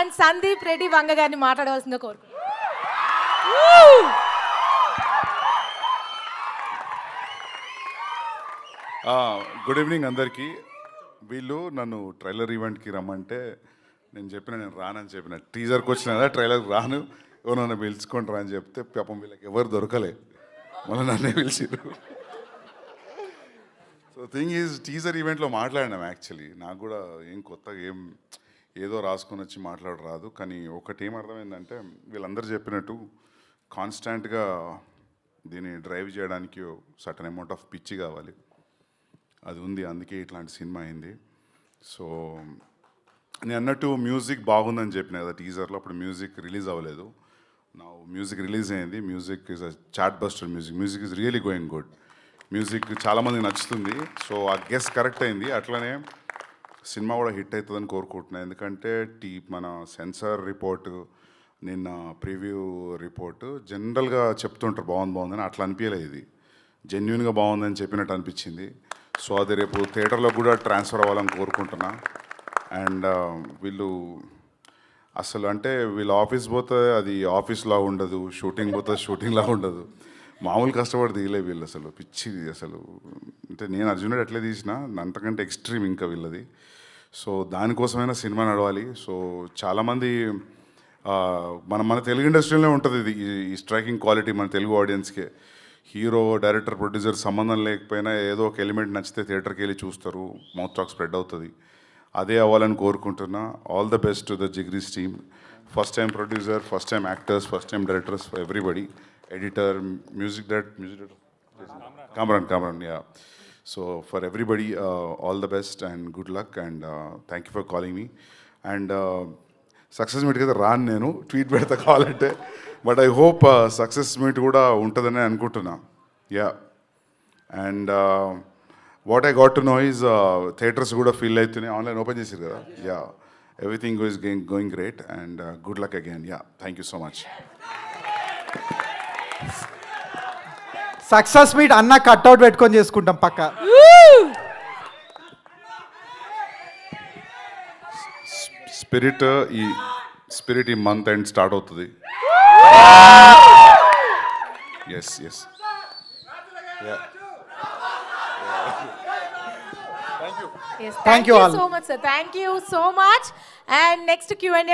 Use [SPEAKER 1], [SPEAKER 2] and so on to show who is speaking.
[SPEAKER 1] And Sandeep Reddy Vanga గారిని మాట్లాడవలసిందిగా కోరుకుంటున్నాను.
[SPEAKER 2] గుడ్ ఈవినింగ్ అందరికీ. వీళ్ళు నన్ను ట్రైలర్ ఈవెంట్కి రమ్మంటే నేను రానని చెప్పిన. టీజర్కి వచ్చిన కదా, ట్రైలర్కి రాను, ఎవరు నన్ను పిలుచుకుంటారా అని చెప్తే పాపం వీళ్ళకి ఎవరు దొరకలే, మళ్ళీ నన్నే పిలిచిరు. సో థింగ్ ఈజ్, టీజర్ ఈవెంట్లో మాట్లాడినాం. యాక్చువల్లీ నాకు కూడా ఏం కొత్తగా ఏదో రాసుకొని వచ్చి మాట్లాడరాదు. కానీ ఒకటి ఏం అర్థమైందంటే, వీళ్ళందరూ చెప్పినట్టు కాన్స్టాంట్గా దీన్ని డ్రైవ్ చేయడానికి సర్టన్ అమౌంట్ ఆఫ్ పిచ్చి కావాలి. అది ఉంది, అందుకే ఇట్లాంటి సినిమా అయింది. సో నేను అన్నట్టు మ్యూజిక్ బాగుందని చెప్పిన కదా టీజర్లో, అప్పుడు మ్యూజిక్ రిలీజ్ అవ్వలేదు. నా మ్యూజిక్ రిలీజ్ అయింది. Music is a chart buster. Music is really going good. Music చాలామందికి నచ్చుతుంది. సో ఆ గెస్ కరెక్ట్ అయింది. అట్లనే సినిమా కూడా హిట్ అవుతుందని కోరుకుంటున్నాను. ఎందుకంటే మన సెన్సార్ రిపోర్టు, నిన్న ప్రివ్యూ రిపోర్టు జనరల్గా చెప్తుంటారు బాగుందని, అట్లా అనిపించలేదు. ఇది జెన్యున్గా బాగుందని చెప్పినట్టు అనిపించింది. సో అది రేపు థియేటర్లో కూడా ట్రాన్స్ఫర్ అవ్వాలని కోరుకుంటున్నా. అండ్ వీళ్ళు అసలు అంటే వీళ్ళ ఆఫీస్ పోతే అది ఆఫీస్లా ఉండదు, షూటింగ్ పోతే షూటింగ్లా ఉండదు. మామూలు కష్టపడి తీయలే వీళ్ళు, అసలు పిచ్చి. అసలు అంటే నేను అర్జునుడు ఎట్లా తీసినా అంతకంటే ఎక్స్ట్రీమ్ ఇంకా వీళ్ళది. సో దానికోసమైనా సినిమా నడవాలి. సో చాలామంది మన తెలుగు ఇండస్ట్రీలోనే ఉంటుంది ఇది, ఈ స్ట్రైకింగ్ క్వాలిటీ మన తెలుగు ఆడియన్స్కే. హీరో, డైరెక్టర్, ప్రొడ్యూసర్ సంబంధం లేకపోయినా ఏదో ఒక ఎలిమెంట్ నచ్చితే థియేటర్కి వెళ్ళి చూస్తారు, మౌత్ టాక్ స్ప్రెడ్ అవుతుంది. అదే అవ్వాలని కోరుకుంటున్నా. All the best to the Jigris team. First time producer, first time actors, first time directors, everybody, editor, music director Kamran, yeah. So for everybody all the best and good luck and thank you for calling me. And success meet కదా రాను, నేను tweet పెడతా కావాలంటే. But I hope success meet కూడా ఉంటుందని అనుకుంటున్నా. Yeah. And what I got to know is theatres కూడా feel అవుతున్నాయి. ఆన్లైన్ ఓపెన్ చేసారు కదా. Yeah, everything is going great and good luck again. Yeah, thank you so much.
[SPEAKER 3] Success meet అన్న cutout పెట్టుకొని చేసుకుంటాం పక్క.
[SPEAKER 2] స్పిరిట్ ఈ మంత్ ఎండ్ స్టార్ట్ అవుతుంది. Yes.
[SPEAKER 1] Thank you so much, sir. Thank you so much. And next Q&A